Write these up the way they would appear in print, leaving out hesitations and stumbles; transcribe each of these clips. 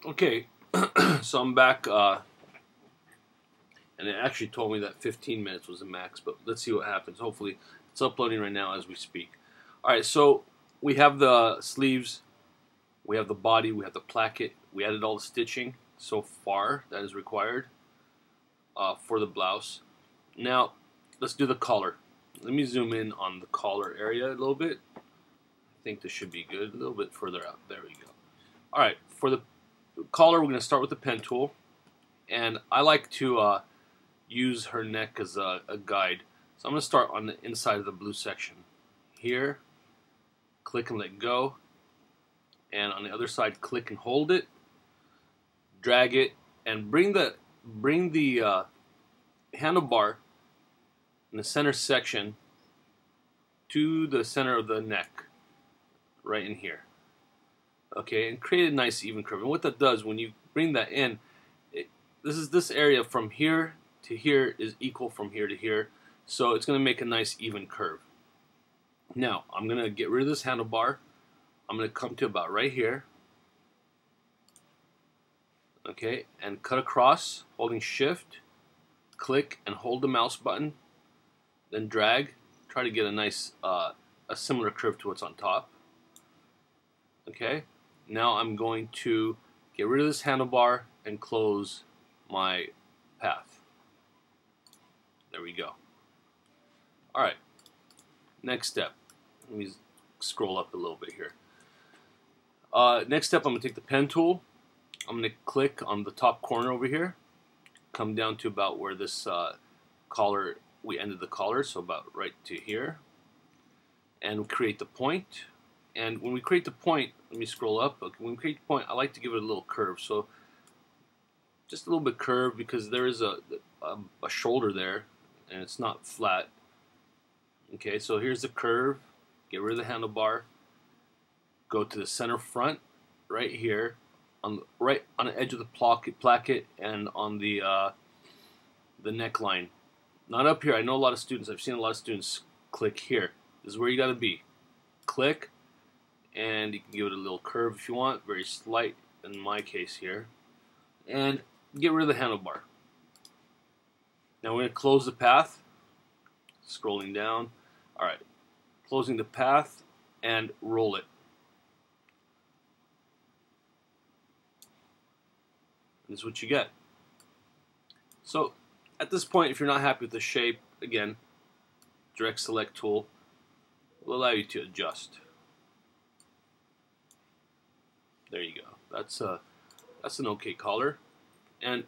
Okay, so I'm back, and it actually told me that 15 minutes was the max, but let's see what happens. Hopefully, it's uploading right now as we speak. Alright, so we have the sleeves, we have the body, we have the placket, we added all the stitching so far that is required for the blouse. Now, let's do the collar. Let me zoom in on the collar area a little bit. I think this should be good. A little bit further out. There we go. Alright, for the collar, we're going to start with the pen tool. And I like to use her neck as a guide. So I'm going to start on the inside of the blue section. Here, click and let go. And on the other side, click and hold it. Drag it, and bring the handlebar in the center section to the center of the neck, right in here. Okay, and create a nice even curve. And what that does, when you bring that in, this area from here to here is equal from here to here, so it's going to make a nice even curve. Now, I'm going to get rid of this handlebar. I'm going to come to about right here. Okay, and cut across, holding shift, click and hold the mouse button, then drag. Try to get a nice, a similar curve to what's on top. Okay, now I'm going to get rid of this handlebar and close my path. There we go. Alright, next step. Let me scroll up a little bit here. Next step, I'm going to take the pen tool. I'm going to click on the top corner over here, come down to about where this collar, we ended the collar, so about right to here, and create the point. And when we create the point, let me scroll up. Okay, when we create the point, I like to give it a little curve. So just a little bit curved because there is a shoulder there, and it's not flat. Okay, so here's the curve. Get rid of the handlebar. Go to the center front, right here, right on the edge of the placket and on the neckline. Not up here. I know a lot of students. I've seen a lot of students click here. This is where you got to be. Click, and you can give it a little curve if you want, very slight in my case here, and get rid of the handlebar. Now we're going to close the path, scrolling down. Alright, closing the path and roll it. This is what you get. So at this point, if you're not happy with the shape, again, direct select tool will allow you to adjust. There you go. That's an okay collar. And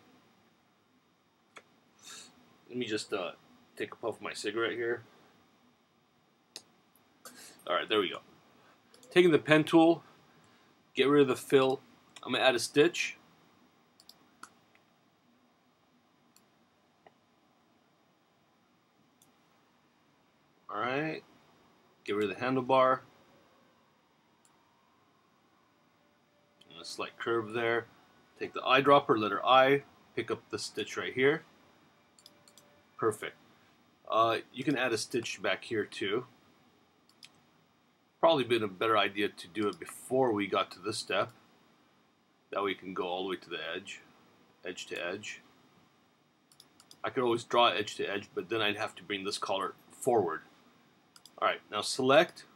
let me just take a puff of my cigarette here. Alright, there we go. Taking the pen tool, get rid of the fill. I'm going to add a stitch. Alright, get rid of the handlebar. And a slight curve there. Take the eyedropper, letter I, pick up the stitch right here. Perfect. You can add a stitch back here too. Probably been a better idea to do it before we got to this step. That way you can go all the way to the edge, edge to edge. I could always draw edge to edge, but then I'd have to bring this collar forward. Alright, now select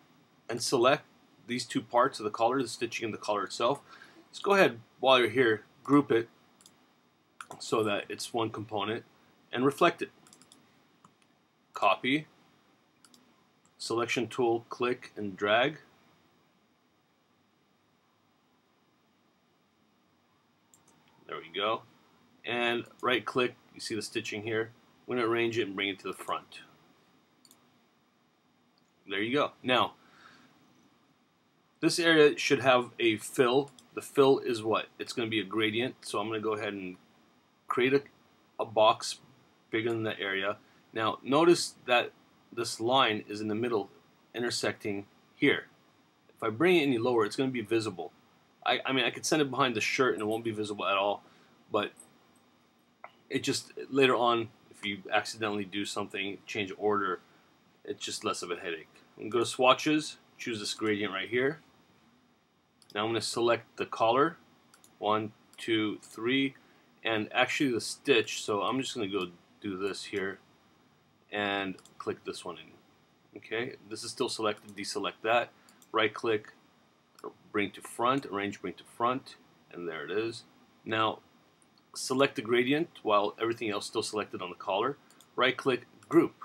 these two parts of the collar, the stitching and the collar itself. Just go ahead, while you're here, group it so that it's one component and reflect it. Copy, selection tool, click and drag. There we go. And right click, you see the stitching here. We're going to arrange it and bring it to the front. There you go. Now, this area should have a fill. The fill is what? It's going to be a gradient. So I'm going to go ahead and create a box bigger than that area. Now, notice that this line is in the middle, intersecting here. If I bring it any lower, it's going to be visible. I mean, I could send it behind the shirt and it won't be visible at all, but it just, later on, if you accidentally do something, change order, it's just less of a headache. I'm going to go to swatches, choose this gradient right here. Now I'm going to select the collar, 1, 2, 3, and actually the stitch. So I'm just going to go do this here and click this one in. Okay, this is still selected. Deselect that. Right click, bring to front, arrange, bring to front, and there it is. Now select the gradient while everything else is still selected on the collar. Right click, group,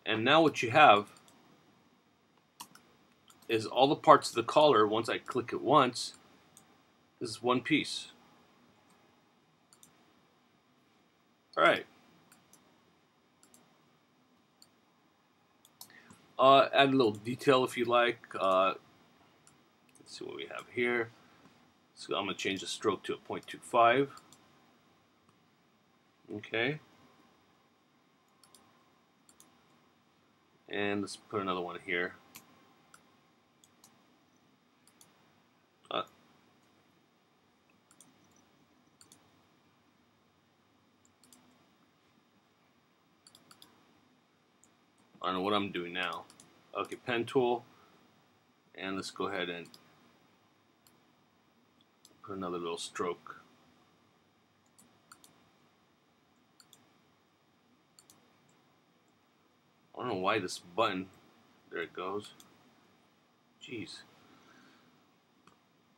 and now what you have is all the parts of the collar. Once I click it once, is one piece. Alright. Add a little detail if you like. Let's see what we have here. So I'm going to change the stroke to a 0.25. Okay. And let's put another one here. I don't know what I'm doing now. Okay, pen tool, and let's go ahead and put another little stroke. I don't know why this button, there it goes. Jeez.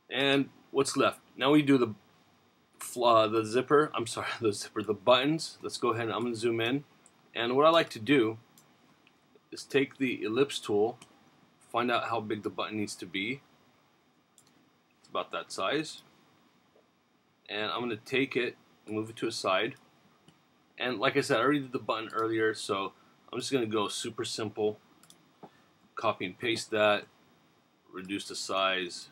And what's left? Now we do the zipper. I'm sorry, the zipper, the buttons. Let's go ahead and I'm going to zoom in. And what I like to do is take the ellipse tool, find out how big the button needs to be. It's about that size. And I'm going to take it and move it to a side. And like I said, I already did the button earlier, so I'm just going to go super simple. Copy and paste that, reduce the size,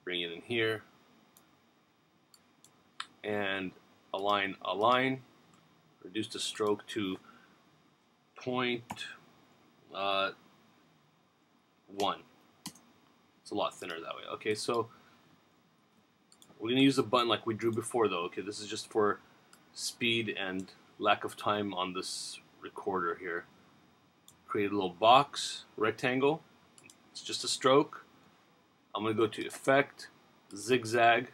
bring it in here, and align, reduce the stroke to 0.1. It's a lot thinner that way. Okay, so we're going to use a button like we drew before though. Okay, this is just for speed and lack of time on this recorder here. Create a little box, rectangle. It's just a stroke. I'm going to go to Effect, Zigzag,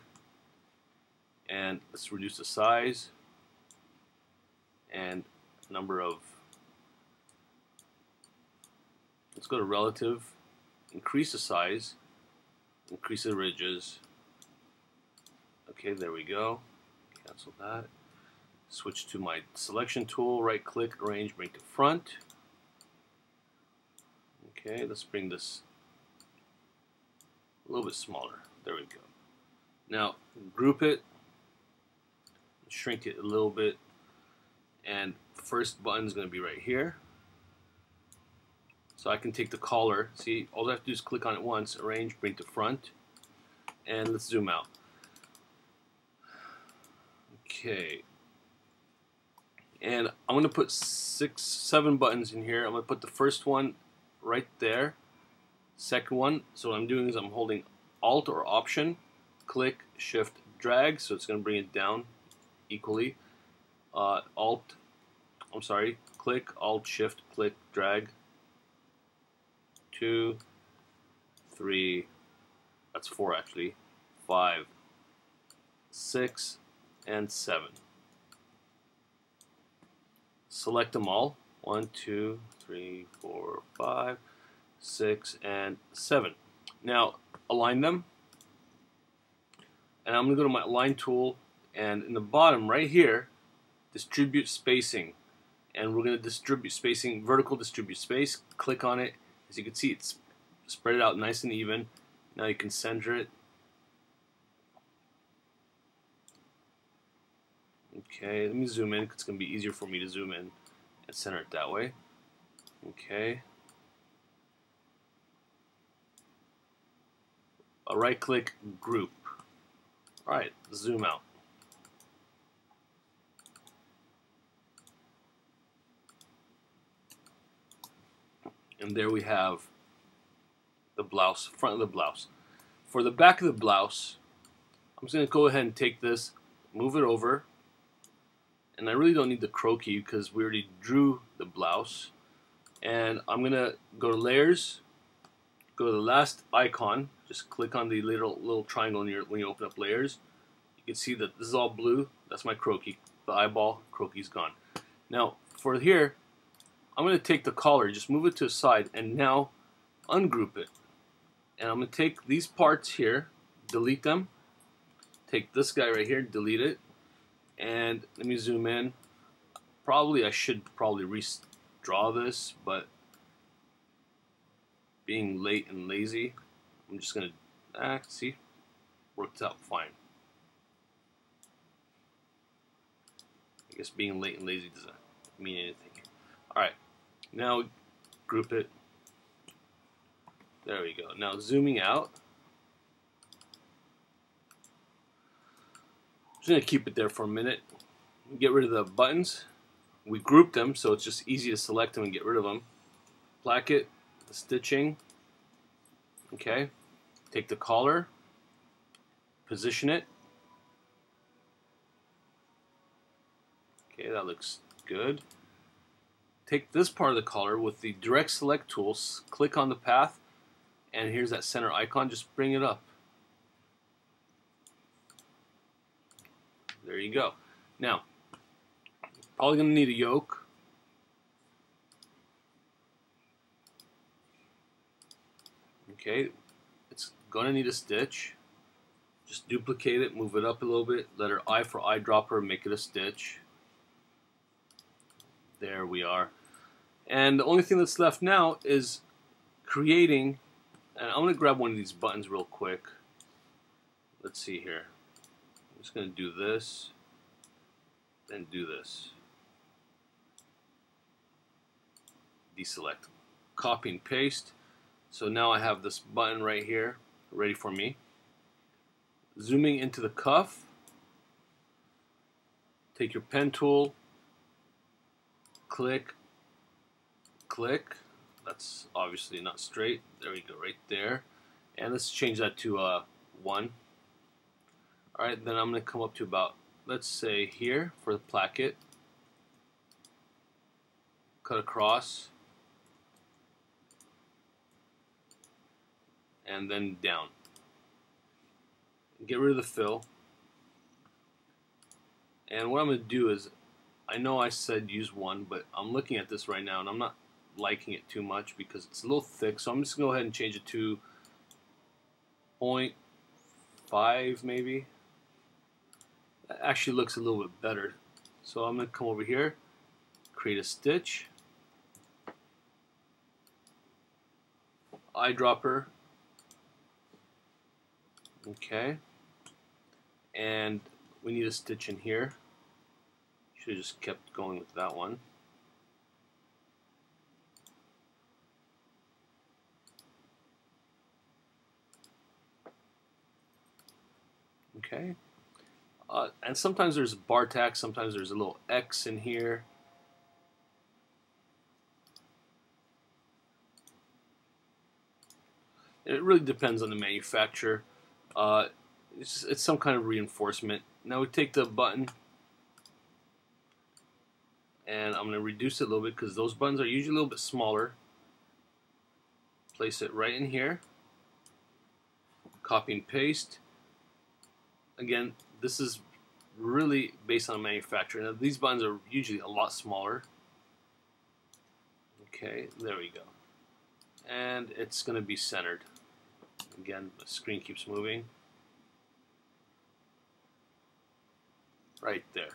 and let's reduce the size and number of. Let's go to Relative, increase the size, increase the ridges. Okay, there we go. Cancel that. Switch to my selection tool, right click, arrange, bring to front. Okay, let's bring this a little bit smaller. There we go. Now group it, shrink it a little bit, and first button is going to be right here. So I can take the collar. See, all I have to do is click on it once, arrange, bring to front, and let's zoom out. Okay. And I'm going to put 7 buttons in here. I'm going to put the first one right there. Second one, so what I'm doing is I'm holding Alt or Option, click, Shift, drag, so it's going to bring it down equally. Click, Alt, Shift, click, drag. 2, 3, that's 4 actually, 5, 6, and 7. Select them all. 1, 2, 3, 4, 5, 6, and 7. Now align them, and I'm going to go to my Align tool, and in the bottom right here, distribute spacing, and we're going to distribute spacing, vertical distribute space. Click on it. As you can see, it's spread it out nice and even. Now you can center it. Okay, let me zoom in because it's going to be easier for me to zoom in and center it that way. Okay. A right click, group. Alright, zoom out. And there we have the blouse, front of the blouse. For the back of the blouse, I'm just going to go ahead and take this, move it over, and I really don't need the croquis because we already drew the blouse. And I'm going to go to Layers, go to the last icon, just click on the little triangle when you open up Layers. You You can see that this is all blue. That's my croquis. The eyeball, croquis's gone. Now for here, I'm going to take the collar, just move it to the side, and now ungroup it. And I'm going to take these parts here, delete them. Take this guy right here, delete it. And let me zoom in. I should redraw this, but being late and lazy, I'm just going to, see, worked out fine. I guess being late and lazy doesn't mean anything. Alright, now group it. There we go. Now zooming out. I'm just going to keep it there for a minute. Get rid of the buttons. We group them so it's just easy to select them and get rid of them. Placket, the stitching. Okay. Take the collar. Position it. Okay, that looks good. Take this part of the collar with the direct select tools, click on the path, and here's that center icon, just bring it up. There you go. Now, probably going to need a yoke. Okay, it's going to need a stitch. Just duplicate it, move it up a little bit, letter I for eyedropper, make it a stitch. There we are. And the only thing that's left now is creating, and I'm going to grab one of these buttons real quick. Let's see here. I'm just going to do this, then do this. Deselect. Copy and paste. So now I have this button right here ready for me. Zooming into the cuff. Take your pen tool. Click. Click. That's obviously not straight. There we go, right there. And let's change that to 1. Alright, then I'm going to come up to about, let's say here for the placket. Cut across. And then down. Get rid of the fill. And what I'm going to do is, I know I said use 1, but I'm looking at this right now and I'm not liking it too much because it's a little thick, so I'm just going to go ahead and change it to 0.5 maybe. That actually looks a little bit better. So I'm going to come over here, create a stitch, eyedropper, okay, and we need a stitch in here. Should have just kept going with that one. Okay. And sometimes there's bar tack, sometimes there's a little X in here. It really depends on the manufacturer. It's some kind of reinforcement. Now we take the button and I'm going to reduce it a little bit because those buttons are usually a little bit smaller. Place it right in here. Copy and paste. Again, this is really based on manufacturer. Now these buttons are usually a lot smaller. Okay, there we go. And it's going to be centered. Again, the screen keeps moving. Right there.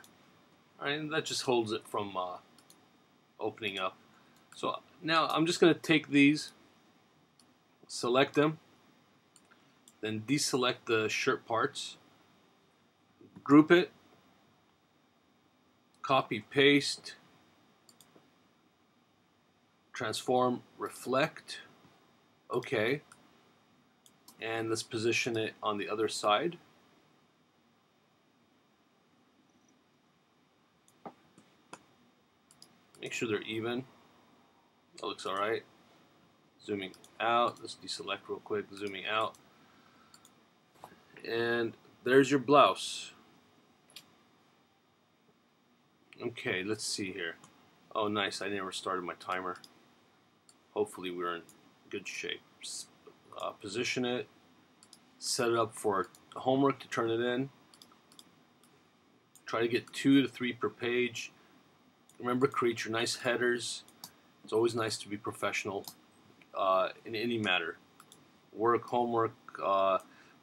Alright, and that just holds it from opening up. So now I'm just going to take these, select them, then deselect the shirt parts, group it, copy paste, transform, reflect, okay, and let's position it on the other side. Make sure they're even. That looks alright. Zooming out, let's deselect real quick, zooming out. And there's your blouse. Okay, let's see here. Oh nice, I never started my timer. Hopefully we're in good shape. Position it, set it up for homework to turn it in. Try to get 2 to 3 per page. Remember, create your nice headers. It's always nice to be professional in any matter. Work, homework,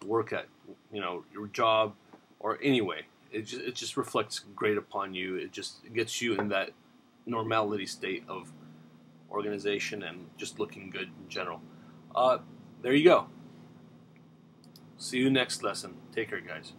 work at your job, or anyway. It just reflects great upon you. It just gets you in that normality state of organization and just looking good in general. There you go. See you next lesson. Take care, guys.